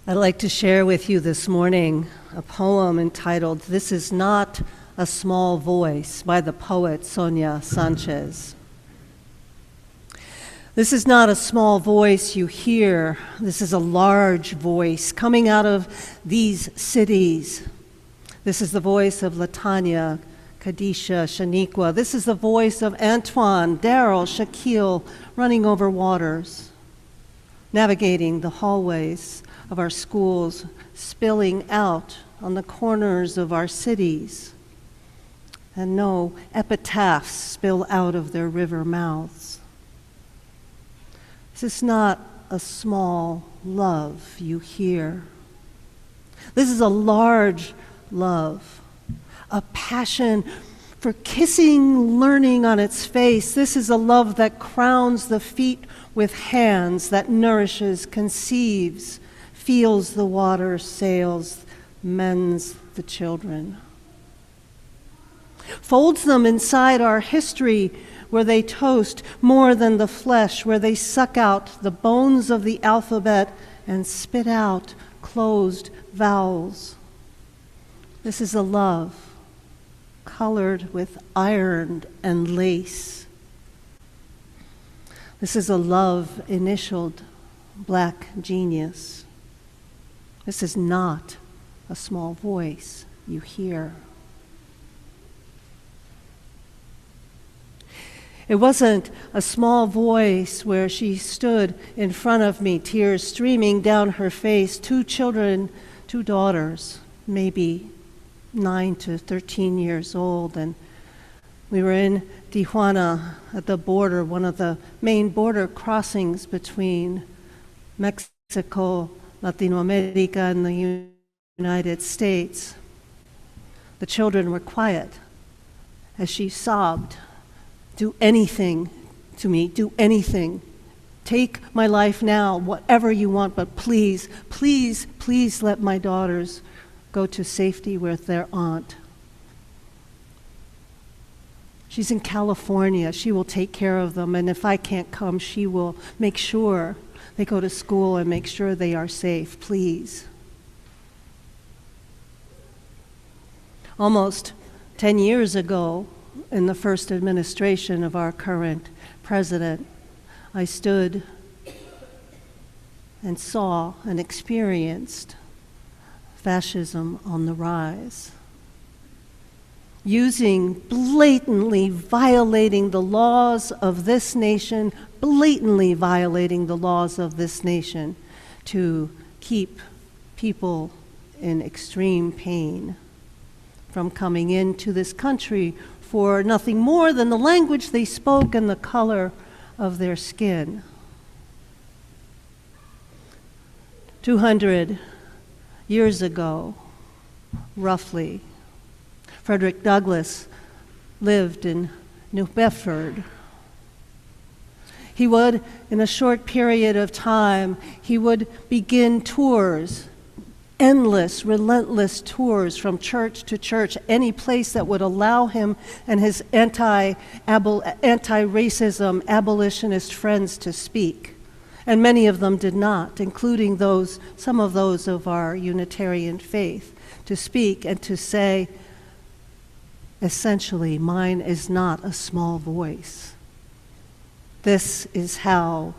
I'd like to share with you this morning a poem entitled "This Is Not a Small Voice" by the poet Sonia Sanchez. This is not a small voice you hear. This is a large voice coming out of these cities. This is the voice of Latanya, Kadisha, Shaniqua. This is the voice of Antoine, Daryl, Shaquille, running over waters, navigating the hallways of our schools, spilling out on the corners of our cities, and no epitaphs spill out of their river mouths. This is not a small love you hear. This is a large love, a passion for kissing learning on its face. This is a love that crowns the feet with hands, that nourishes, conceives, feels the water, sails, mends the children. Folds them inside our history where they toast more than the flesh, where they suck out the bones of the alphabet and spit out closed vowels. This is a love colored with iron and lace. This is a love initialed Black Genius. This is not a small voice you hear. It wasn't a small voice where she stood in front of me, tears streaming down her face, 2 children, 2 daughters, maybe 9 to 13 years old, and we were in Tijuana at the border, one of the main border crossings between Mexico, Latino America, and the United States. The children were quiet as she sobbed, "Do anything to me, do anything. Take my life now, whatever you want, but please, please, please let my daughters go to safety with their aunt. She's in California. She will take care of them, and if I can't come, she will make sure they go to school and make sure they are safe, please." Almost 10 years ago, in the first administration of our current president, I stood and saw and experienced fascism on the rise, blatantly violating the laws of this nation, to keep people in extreme pain from coming into this country for nothing more than the language they spoke and the color of their skin. 200 years ago, roughly, Frederick Douglass lived in New Bedford. He would, in a short period of time, he would begin tours, endless, relentless tours from church to church, any place that would allow him and his anti-racism abolitionist friends to speak. And many of them did not, including some of those of our Unitarian faith, to speak and to say, essentially, mine is not a small voice. This is how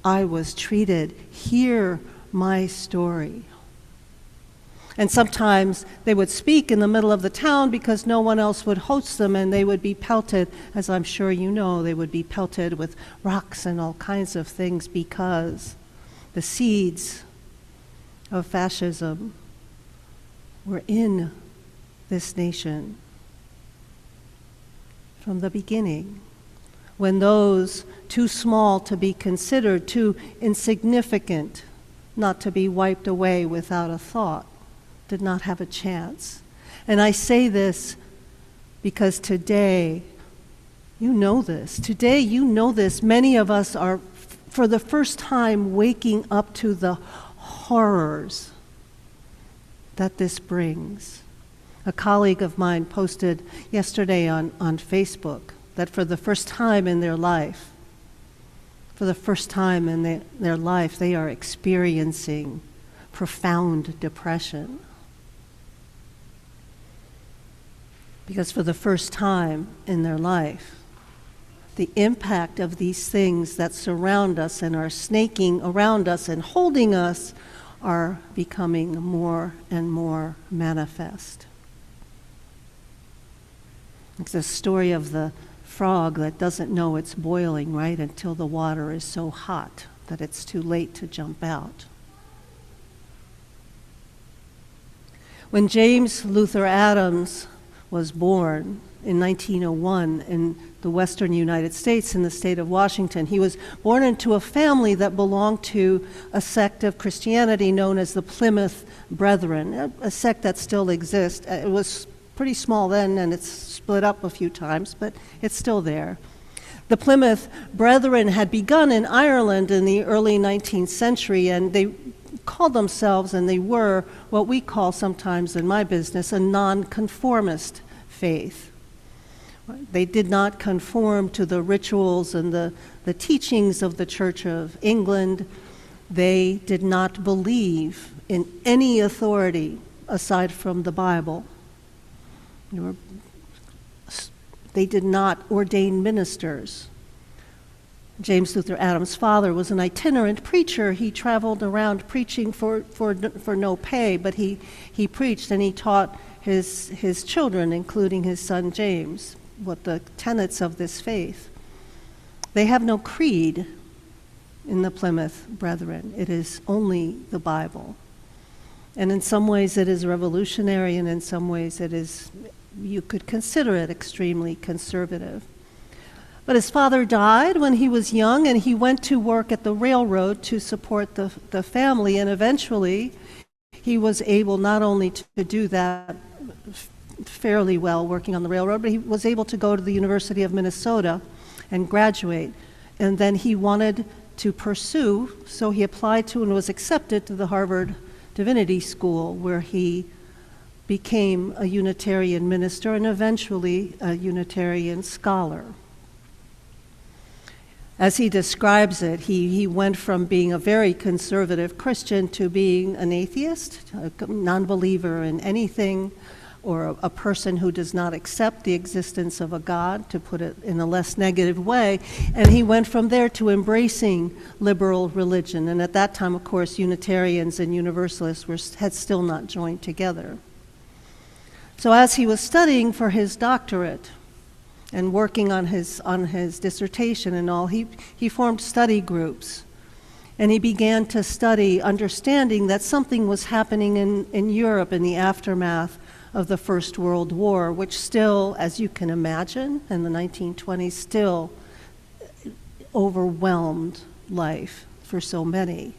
I was treated. Hear my story. And sometimes they would speak in the middle of the town because no one else would host them, and they would be pelted, as I'm sure you know, they would be pelted with rocks and all kinds of things because the seeds of fascism were in this nation from the beginning, when those too small to be considered, too insignificant not to be wiped away without a thought, did not have a chance. And I say this because today, you know this. Today, you know this. Many of us are, for the first time, waking up to the horrors that this brings. A colleague of mine posted yesterday on Facebook that for the first time in their life, they are experiencing profound depression. Because for the first time in their life, the impact of these things that surround us and are snaking around us and holding us are becoming more and more manifest. It's the story of the frog that doesn't know it's boiling, right, until the water is so hot that it's too late to jump out. When James Luther Adams was born in 1901 in the western United States, in the state of Washington, he was born into a family that belonged to a sect of Christianity known as the Plymouth Brethren, a sect that still exists. It was pretty small then, and it's split up a few times, but it's still there. The Plymouth Brethren had begun in Ireland in the early 19th century, and they called themselves, and they were what we call sometimes in my business, a nonconformist faith. They did not conform to the rituals and the teachings of the Church of England. They did not believe in any authority aside from the Bible. They did not ordain ministers. James Luther Adams' father was an itinerant preacher. He traveled around preaching for no pay, but he preached and he taught his children, including his son James, what the tenets of this faith. They have no creed in the Plymouth Brethren. It is only the Bible. And in some ways it is revolutionary, and in some ways it is, you could consider it extremely conservative. But his father died when he was young, and he went to work at the railroad to support the family, and eventually he was able not only to do that fairly well working on the railroad, but he was able to go to the University of Minnesota and graduate. And then he wanted to pursue, so he applied to and was accepted to the Harvard Divinity School, where he became a Unitarian minister and eventually a Unitarian scholar. As he describes it, he went from being a very conservative Christian to being an atheist, a non-believer in anything, or a person who does not accept the existence of a God, to put it in a less negative way. And he went from there to embracing liberal religion. And at that time, of course, Unitarians and Universalists had still not joined together. So as he was studying for his doctorate and working on his dissertation and all, he formed study groups. And he began to study, understanding that something was happening in Europe in the aftermath of the First World War, which still, as you can imagine, in the 1920s, still overwhelmed life for so many.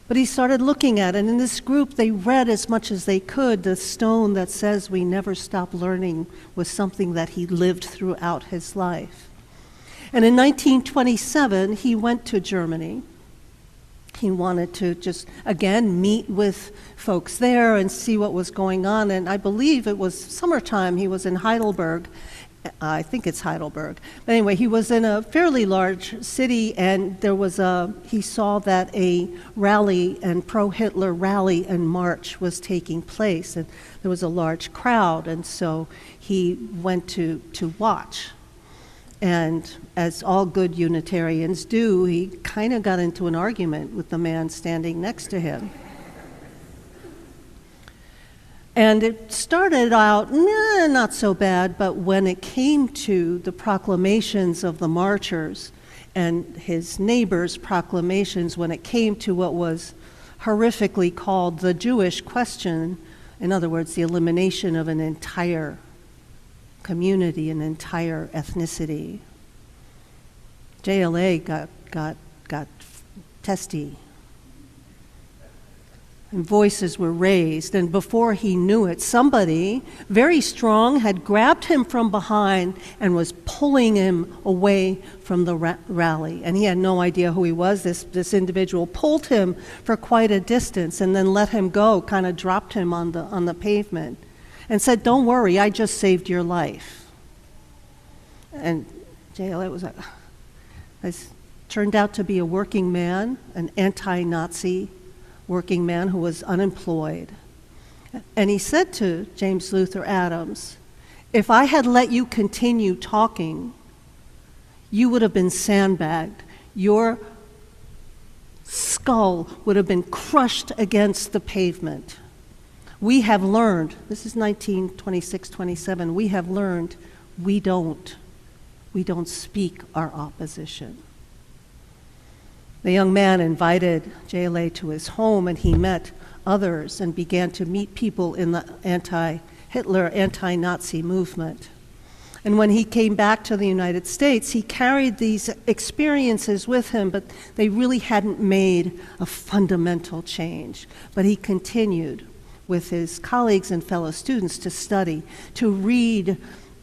But he started looking at it, and in this group they read as much as they could. The stone that says we never stop learning was something that he lived throughout his life. And in 1927, he went to Germany. He wanted to just, again, meet with folks there and see what was going on. And I believe it was summertime. He was in Heidelberg. I think it's Heidelberg. But anyway, he was in a fairly large city, and he saw that a rally, and pro-Hitler rally and march was taking place. And there was a large crowd, and so he went to watch. And as all good Unitarians do, he kind of got into an argument with the man standing next to him. And it started out not so bad, but when it came to the proclamations of the marchers and his neighbors' proclamations, when it came to what was horrifically called the Jewish question, in other words, the elimination of an entire community, an entire ethnicity, JLA got testy. And voices were raised, and before he knew it, somebody very strong had grabbed him from behind and was pulling him away from the rally. And he had no idea who he was. This individual pulled him for quite a distance and then let him go, kind of dropped him on the pavement, and said, "Don't worry, I just saved your life." And JLA was like, this turned out to be a working man, an anti-Nazi, working man who was unemployed. And he said to James Luther Adams, "If I had let you continue talking, you would have been sandbagged. Your skull would have been crushed against the pavement. We have learned," this is 1926-27, "we have learned we don't speak our opposition." The young man invited JLA to his home, and he met others and began to meet people in the anti-Hitler, anti-Nazi movement. And when he came back to the United States, he carried these experiences with him, but they really hadn't made a fundamental change. But he continued with his colleagues and fellow students to study, to read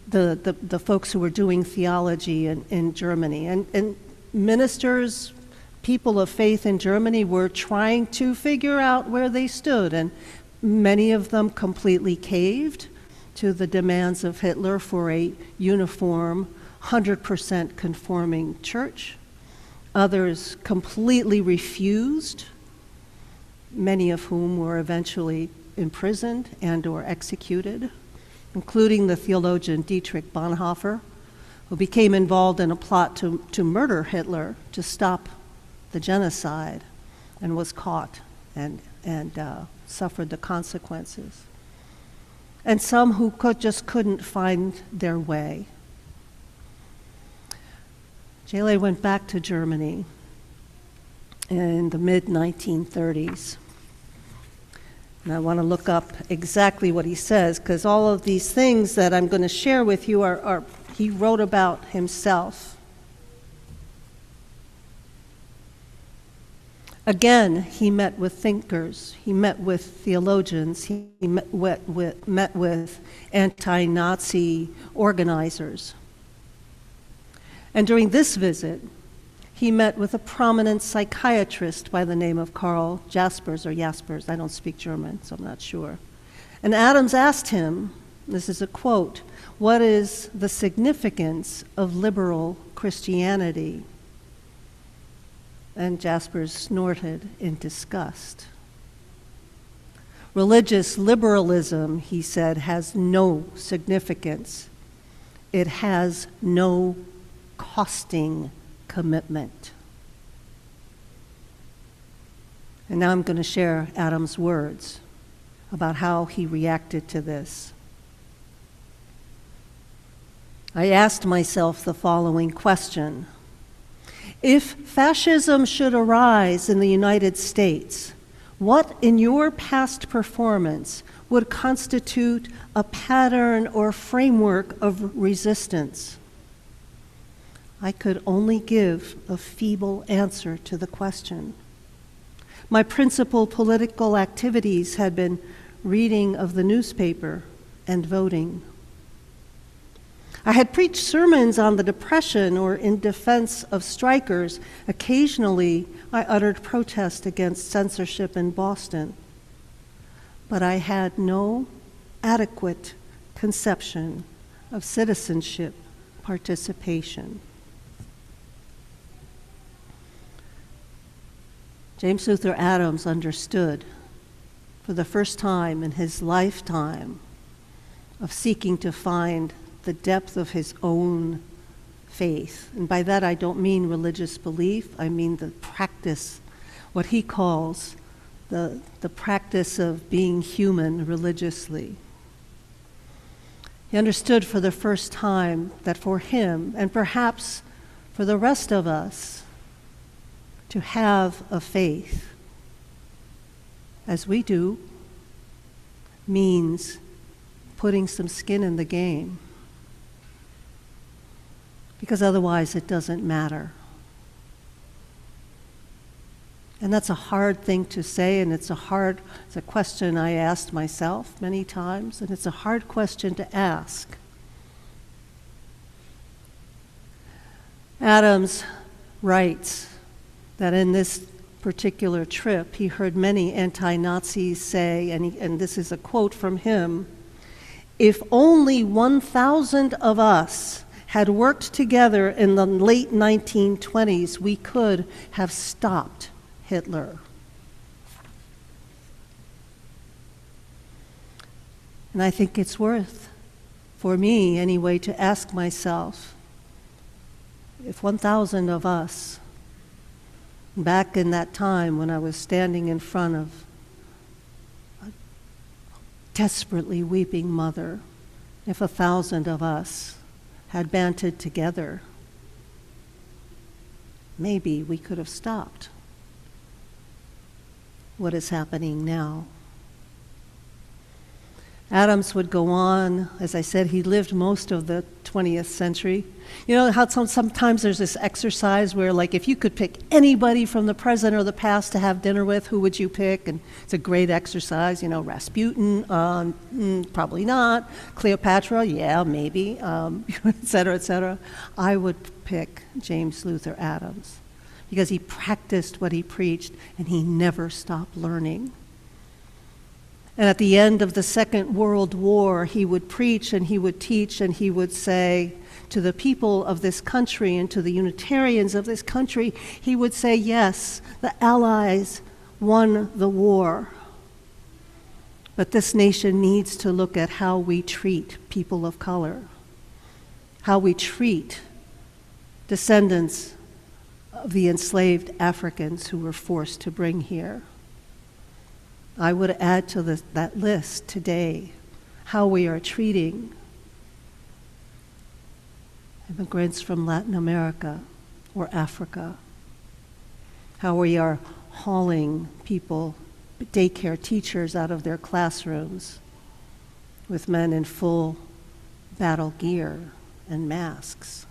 the folks who were doing theology in Germany. And ministers, people of faith in Germany were trying to figure out where they stood, and many of them completely caved to the demands of Hitler for a uniform, 100% conforming church. Others completely refused, many of whom were eventually imprisoned and or executed, including the theologian Dietrich Bonhoeffer, who became involved in a plot to murder Hitler, to stop the genocide, and was caught and suffered the consequences. And some who just couldn't find their way. JLA went back to Germany in the mid-1930s. And I want to look up exactly what he says, because all of these things that I'm going to share with you are he wrote about himself. Again, he met with thinkers, he met with theologians, he met with anti-Nazi organizers. And during this visit, he met with a prominent psychiatrist by the name of Karl Jaspers, or Jaspers, I don't speak German, so I'm not sure. And Adams asked him, this is a quote, "What is the significance of liberal Christianity?" And Jaspers snorted in disgust. "Religious liberalism," he said, "has no significance. It has no costing commitment." And now I'm going to share Adam's words about how he reacted to this. "I asked myself the following question. If fascism should arise in the United States, what in your past performance would constitute a pattern or framework of resistance? I could only give a feeble answer to the question. My principal political activities had been reading of the newspaper and voting. I had preached sermons on the Depression or in defense of strikers. Occasionally, I uttered protest against censorship in Boston. But I had no adequate conception of citizenship participation." James Luther Adams understood for the first time in his lifetime of seeking to find the depth of his own faith. And by that I don't mean religious belief, I mean the practice, what he calls the practice of being human religiously. He understood for the first time that for him, and perhaps for the rest of us, to have a faith, as we do, means putting some skin in the game. Because otherwise it doesn't matter. And that's a hard thing to say, and it's a question I asked myself many times, and it's a hard question to ask. Adams writes that in this particular trip, he heard many anti-Nazis say, and this is a quote from him, "If only 1,000 of us had worked together in the late 1920s, we could have stopped Hitler." And I think it's worth, for me anyway, to ask myself, if 1,000 of us, back in that time when I was standing in front of a desperately weeping mother, if 1,000 of us had banded together, maybe we could have stopped what is happening now. Adams would go on. As I said, he lived most of the 20th century. You know how sometimes there's this exercise where, like, if you could pick anybody from the present or the past to have dinner with, who would you pick? And it's a great exercise. You know, Rasputin, probably not. Cleopatra, yeah, maybe, et cetera, et cetera. I would pick James Luther Adams because he practiced what he preached and he never stopped learning. And at the end of the Second World War, he would preach and he would teach and he would say to the people of this country and to the Unitarians of this country, he would say, yes, the Allies won the war, but this nation needs to look at how we treat people of color, how we treat descendants of the enslaved Africans who were forced to bring here. I would add to that list today how we are treating immigrants from Latin America or Africa, how we are hauling people, daycare teachers, out of their classrooms with men in full battle gear and masks.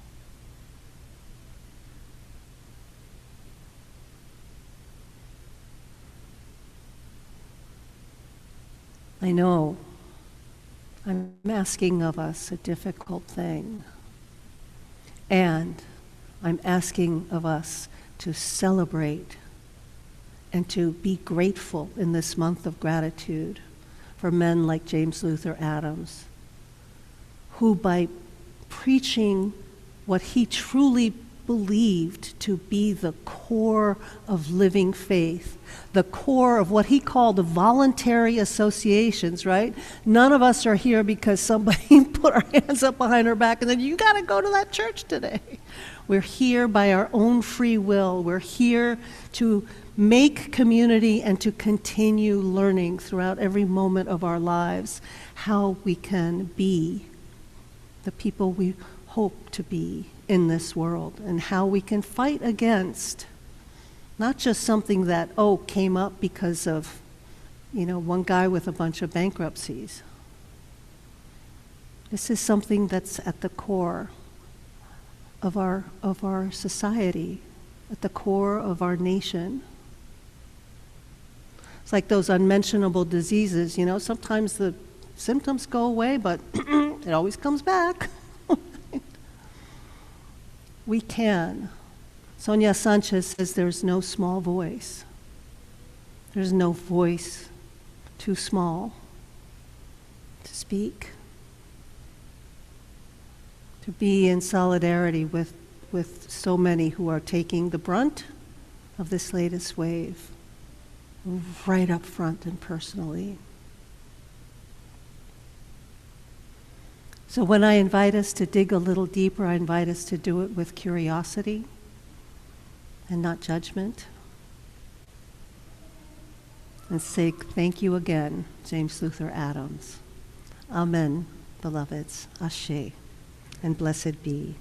I know I'm asking of us a difficult thing, and I'm asking of us to celebrate and to be grateful in this month of gratitude for men like James Luther Adams, who by preaching what he truly believed to be the core of living faith, the core of what he called the voluntary associations, right? None of us are here because somebody put our hands up behind our back and then you got to go to that church today. We're here by our own free will. We're here to make community and to continue learning throughout every moment of our lives how we can be the people we hope to be in this world, and how we can fight against not just something that, came up because of, one guy with a bunch of bankruptcies. This is something that's at the core of our society, at the core of our nation. It's like those unmentionable diseases, sometimes the symptoms go away, but it always comes back. We can. Sonia Sanchez says there's no small voice. There's no voice too small to speak, to be in solidarity with so many who are taking the brunt of this latest wave, right up front and personally. So when I invite us to dig a little deeper, I invite us to do it with curiosity and not judgment. And say thank you again, James Luther Adams. Amen, beloveds. Ashe, and blessed be.